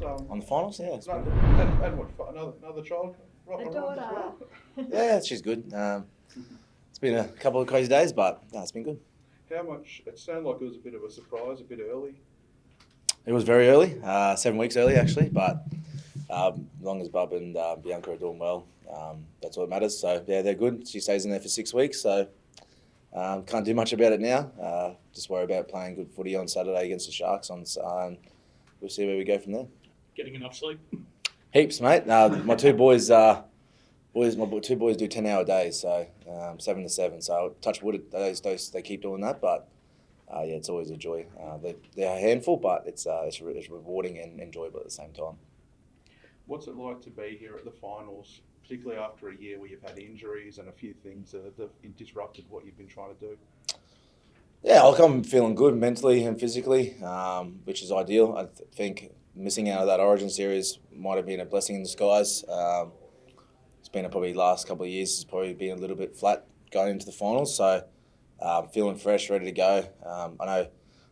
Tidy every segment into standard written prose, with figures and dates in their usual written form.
On the finals, yeah. And what, another child? A daughter. Well? Yeah, she's good. It's been a couple of crazy days, but no, it's been good. How much? It sounded like it was a bit of a surprise, a bit early. It was very early, 7 weeks early actually, but as long as Bub and Bianca are doing well, that's all that matters. So yeah, they're good. She stays in there for 6 weeks, so can't do much about it now. Just worry about playing good footy on Saturday against the Sharks and we'll see where we go from there. Getting enough sleep? Heaps, mate. My two boys do 10-hour days, so 7 to 7. So touch wood, they keep doing that, but yeah, it's always a joy. They're a handful, but it's rewarding and enjoyable at the same time. What's it like to be here at the finals, particularly after a year where you've had injuries and a few things that have disrupted what you've been trying to do? Yeah, I'm feeling good mentally and physically, which is ideal. I think missing out of that Origin series might have been a blessing in disguise. It's been probably last couple of years has probably been a little bit flat going into the finals, so feeling fresh, ready to go. I know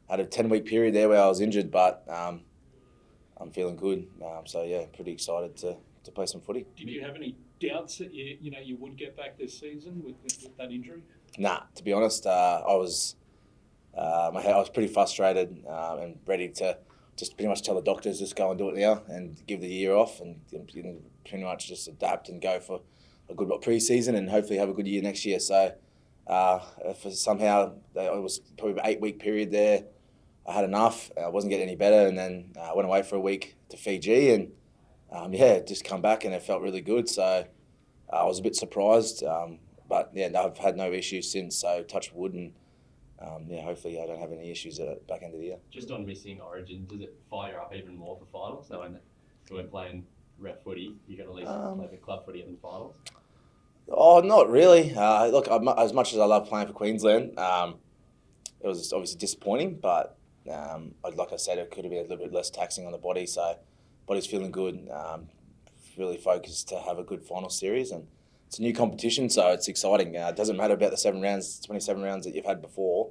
I had a 10-week period there where I was injured, but I'm feeling good. So yeah, pretty excited to play some footy. Did you have any doubts that you would get back this season with that injury? Nah, to be honest, I was pretty frustrated and ready to just pretty much tell the doctors just go and do it now and give the year off and pretty much just adapt and go for a good pre-season and hopefully have a good year next year. So for somehow it was probably an 8-week period there. I had enough. I wasn't getting any better, and then I went away for a week to Fiji and just come back and it felt really good. So I was a bit surprised, but yeah, I've had no issues since. So touch wood and. Hopefully I don't have any issues at the back end of the year. Just on missing Origin, does it fire up even more for finals? So when we're playing rep footy, you got to at least play the club footy in the finals? Oh, not really. Look, as much as I love playing for Queensland, it was obviously disappointing, but like I said, it could have been a little bit less taxing on the body. So body's feeling good, really focused to have a good final series, and it's a new competition, so it's exciting. It doesn't matter about the 27 rounds that you've had before.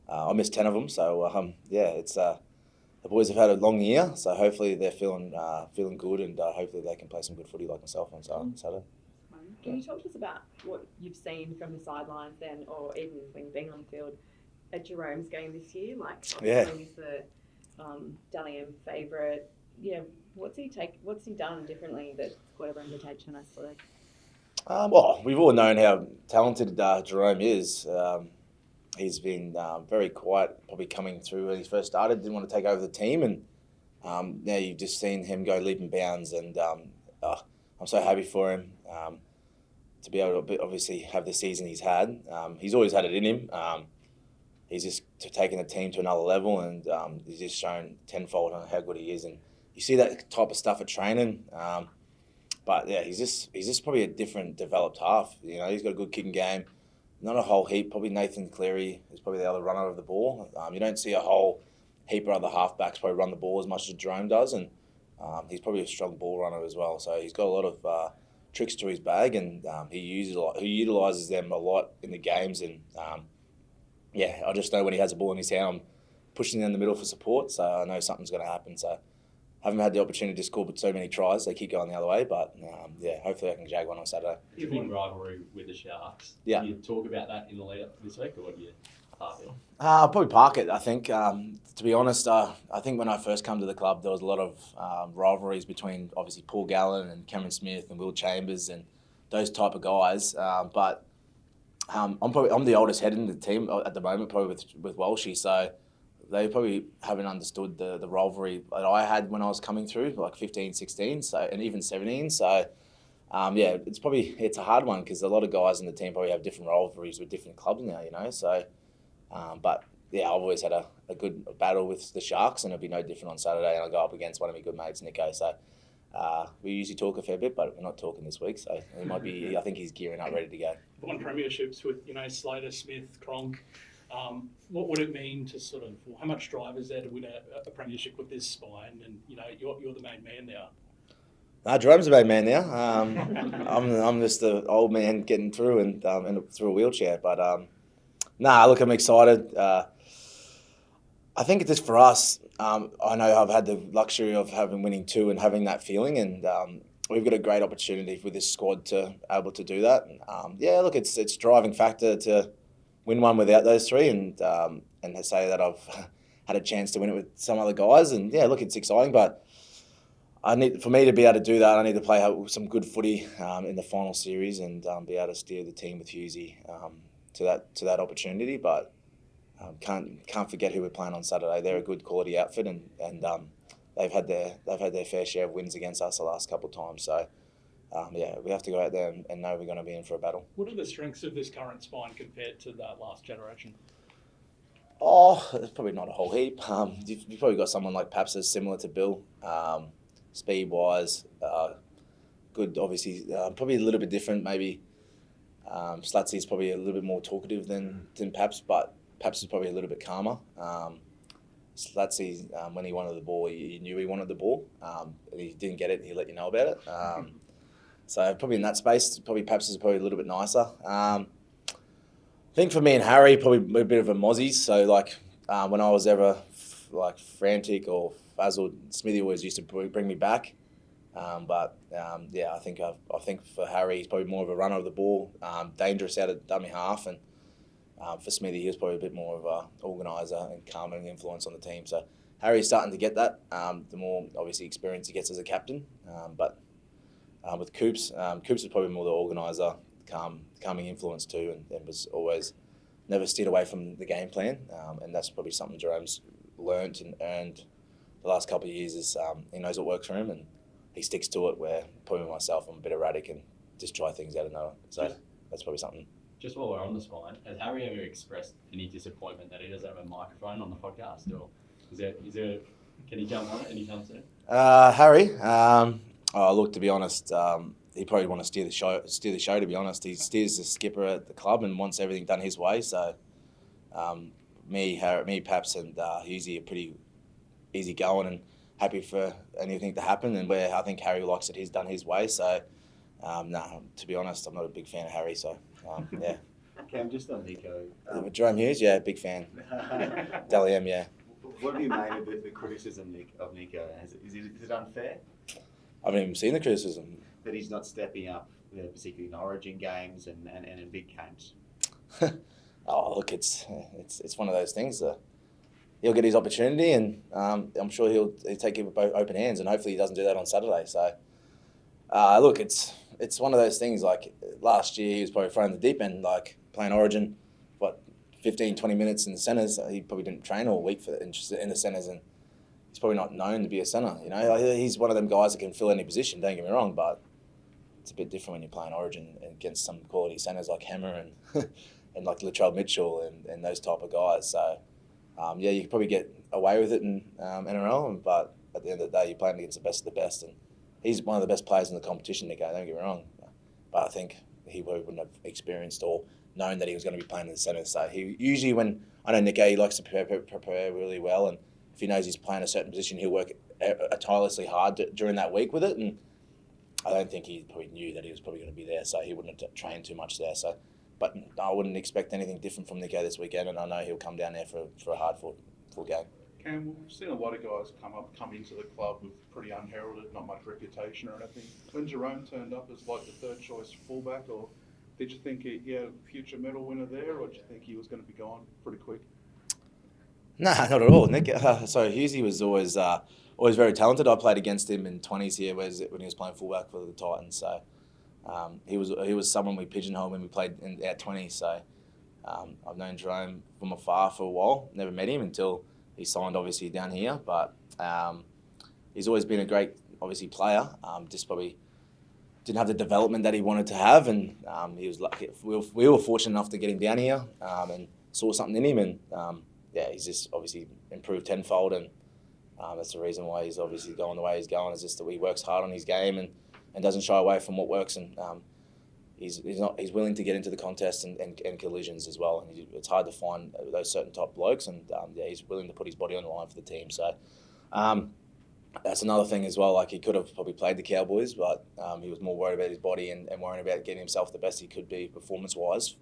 I missed 10 of them, so it's the boys have had a long year, so hopefully they're feeling good, and hopefully they can play some good footy like myself on Saturday. Can you talk to us about what you've seen from the sidelines then, or even when being on the field at Jerome's game this year? Like, he's the Dally M favourite. Yeah, what's he done differently that's caught everyone's attention, I suppose? Well, we've all known how talented Jerome is. He's been very quiet, probably coming through when he first started, didn't want to take over the team, and now you've just seen him go leap and bounds, and I'm so happy for him to be able to obviously have the season he's had. He's always had it in him. He's just taken the team to another level, and he's just shown tenfold on how good he is, and you see that type of stuff at training. But yeah, he's just probably a different developed half. He's got a good kicking game. Not a whole heap. Probably Nathan Cleary is probably the other runner of the ball. You don't see a whole heap of other halfbacks probably run the ball as much as Jerome does, and he's probably a strong ball runner as well. So he's got a lot of tricks to his bag, and he utilises them a lot in the games. And I just know when he has a ball in his hand, I'm pushing down the middle for support. So I know something's going to happen. So. Haven't had the opportunity to score so many tries. They keep going the other way, but hopefully I can jag one on Saturday. You've been rivalry with the Sharks. Yeah. Do you talk about that in the lead up to this week, or what do you park it? I'll probably park it, I think. To be honest, I think when I first come to the club, there was a lot of rivalries between obviously Paul Gallen and Cameron Smith and Will Chambers and those type of guys. But I'm the oldest head in the team at the moment, probably with Walshy, so. They probably haven't understood the rivalry that I had when I was coming through, like 15, 16, and even 17. So, it's a hard one because a lot of guys in the team probably have different rivalries with different clubs now, So, I've always had a good battle with the Sharks, and it'll be no different on Saturday. And I'll go up against one of my good mates, Nico. So, we usually talk a fair bit, but we're not talking this week. So, it might be. I think he's gearing up, ready to go. Won premierships with Slater, Smith, Cronk. What would it mean to how much drive is there to win a premiership with this spine? And you're the main man now. Jerome's the main man now. I'm just the old man getting through and through a wheelchair. But look, I'm excited. I think just for us, I know I've had the luxury of having winning 2 and having that feeling, and we've got a great opportunity with this squad to able to do that. Yeah, look, it's driving factor to win one without those 3, and to say that I've had a chance to win it with some other guys, and yeah, look, it's exciting, but for me to be able to do that, I need to play some good footy in the final series and be able to steer the team with Hughesy to that opportunity. But can't forget who we're playing on Saturday. They're a good quality outfit, and they've had their fair share of wins against us the last couple of times. So yeah, we have to go out there and know we're going to be in for a battle. What are the strengths of this current spine compared to that last generation? Oh, it's probably not a whole heap. You've probably got someone like Paps that's similar to Bill, speed-wise, good, obviously, probably a little bit different, maybe. Slutsy's probably a little bit more talkative than Paps, but Paps is probably a little bit calmer. Slutsy, when he wanted the ball, he knew he wanted the ball. If he didn't get it, he let you know about it. So probably in that space, probably Paps is probably a little bit nicer. I think for me and Harry, probably a bit of a mozzie. So like when I was ever like frantic or frazzled, Smithy always used to bring me back. Yeah, I think for Harry, he's probably more of a runner of the ball, dangerous out of dummy half, and for Smithy, he was probably a bit more of a organiser and calming influence on the team. So Harry's starting to get that. The more obviously experience he gets as a captain, but with Coops is probably more the organiser, calming influence too, and was always never steered away from the game plan, and that's probably something Jerome's learnt and earned the last couple of years. Is he knows what works for him and he sticks to it. Where probably myself, I'm a bit erratic and just try things out of nowhere. So that's probably something. Just while we're on the spine, has Harry ever expressed any disappointment that he doesn't have a microphone on the podcast, or is there can he jump on it anytime soon? Harry, look, to be honest, he probably want to steer the show. To be honest, he steers the skipper at the club and wants everything done his way. So, me, Paps, and Hughesy are pretty easy going and happy for anything to happen. And where I think Harry likes it, he's done his way. So, to be honest, I'm not a big fan of Harry. So, yeah. Cam, just on Nico. Jerome Hughes, yeah, big fan. Dally M, yeah. What have you made of the criticism of Nico? Is it unfair? I haven't even seen the criticism. That he's not stepping up, particularly in Origin games and in big games? Oh, look, it's one of those things. He'll get his opportunity, and I'm sure he'll take it with both open hands, and hopefully he doesn't do that on Saturday. So, look, it's one of those things. Like last year, he was probably thrown in the deep end, like playing Origin, 15, 20 minutes in the centres. He probably didn't train all week in the centres, and he's probably not known to be a centre. You know, he's one of them guys that can fill any position. Don't get me wrong, but it's a bit different when you're playing Origin against some quality centres like Hammer and and like Latrell Mitchell and those type of guys. So, yeah, you could probably get away with it in NRL, but at the end of the day, you're playing against the best of the best, and he's one of the best players in the competition, Nico, don't get me wrong. But I think he wouldn't have experienced or known that he was going to be playing in the centre. So he usually, when I know Nico, he likes to prepare really well, and if he knows he's playing a certain position, he'll work tirelessly hard during that week with it. And I don't think he probably knew that he was probably going to be there, so he wouldn't have trained too much there. So, but I wouldn't expect anything different from Nico this weekend, and I know he'll come down there for a hard full game. Cam, we've seen a lot of guys come into the club with pretty unheralded, not much reputation or anything. When Jerome turned up as like the third choice fullback, or did you think he had a future medal winner there, or did you think he was going to be gone pretty quick? Nah, not at all. Nick, so Hughesy was always very talented. I played against him in 20s here when he was playing fullback for the Titans. So he was someone we pigeonholed when we played at 20s. So I've known Jerome from afar for a while. Never met him until he signed obviously down here. But he's always been a great obviously player. Just probably didn't have the development that he wanted to have, and he was lucky. We were fortunate enough to get him down here and saw something in him, and yeah, he's just obviously improved tenfold, and that's the reason why he's obviously going the way he's going. Is just that he works hard on his game and doesn't shy away from what works, and he's willing to get into the contest and collisions as well. And it's hard to find those certain top blokes, and yeah, he's willing to put his body on the line for the team. So that's another thing as well. Like he could have probably played the Cowboys, but he was more worried about his body and worrying about getting himself the best he could be performance-wise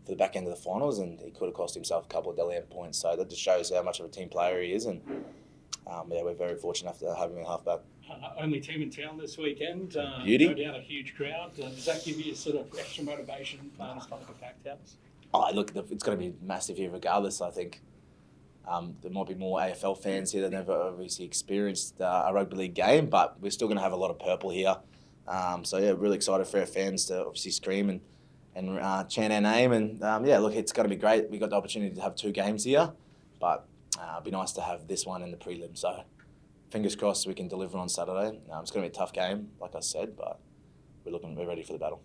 for the back end of the finals, and he could have cost himself a couple of Dally M points. So that just shows how much of a team player he is, and we're very fortunate to have him in halfback. Only team in town this weekend. Beauty. No doubt a huge crowd. Does that give you sort of extra motivation playing as part of a packed house? Oh, look, it's going to be massive here regardless, I think. There might be more AFL fans here that never obviously experienced a rugby league game, but we're still going to have a lot of purple here. Really excited for our fans to obviously scream and chant our name. And look, it's going to be great. We got the opportunity to have 2 games here, but it'd be nice to have this one in the prelim. So fingers crossed we can deliver on Saturday. It's going to be a tough game, like I said, but we're ready for the battle.